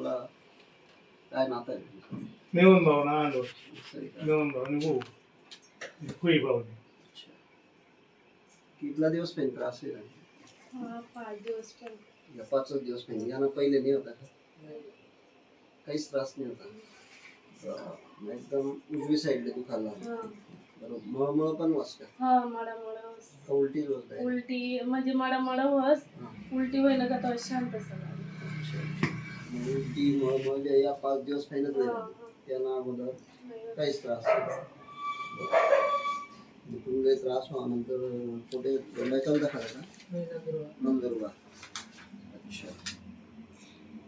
तुला काय नातं आहे? मेवून भाऊ ना आलो असं आहे का? मेवून भाऊ आणि भाऊ खुई भाऊ अच्छा. कितला दिवस पेन त्रास आहे? 5 दिवस पण या 5 दिवस पेन यानं पहिले नाही होता का? काहीच त्रास नाही होता. एकदम उजवी साईडला दुखायला लागलं. बरोबर. मळमळ पण वाजतं हा मळमळ उलटी होत आहे. उलटी म्हणजे मळमळ होस उलटी होईना का तो शांत उलटी मळमळ या 5 दिवस पहिलेच नाही त्यांना अगोदर काहीच त्रास नाही. तुला त्रास व्हानंतर कुठे दोंडाच्या दाखवला का? नंदुरबार. अच्छा.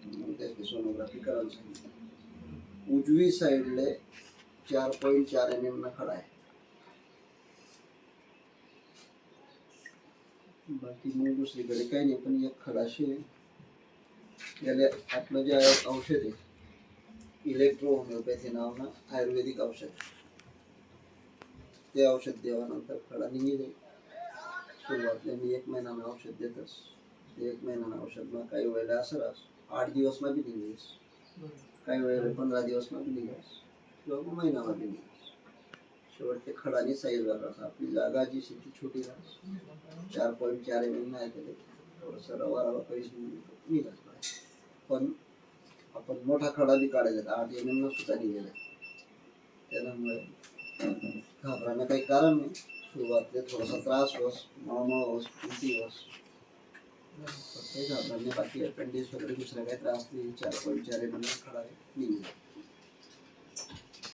मग त्याची सोनोग्राफी करायला सांगितलं. उजवी साईडले 4.4 mm ना खडा आहे. बाकी मग दुसरीकडे काही नाही पण एक खडाशी याला आपलं जे औषध आहे इलेक्ट्रो होमिओपॅथी नावानं आयुर्वेदिक औषध ते औषध देवानंतर खडा निघेल. सुरुवातला मी 1 महिन्यानं औषध देतच. ते 1 महिन्यानं औषध मग काही वेळेला असं राहस 8 दिवस मध्ये निघेस, काही वेळेला 15 दिवस मध्ये निघेस किंवा महिन्यामध्ये निघेस. शेवट ते खडाने साईज राहतात. आपली जागा जी शेती छोटी राहस 4.4 mm आहे त्याला थोडंसं रवा रवा पैसे निघाल पण आपण मोठा खडा बी काढायचा 8 mm सुद्धा निघेल. त्यामुळे घाबरायला काही कारण नाही. सुरुवातीला थोडासा त्रास होस मळमळ होस उलटी होस काही घाबरायला बाकी अपेंडिक्स वगैरे दुसरा काही त्रास नाही. 4.4 mm खडा निघेल.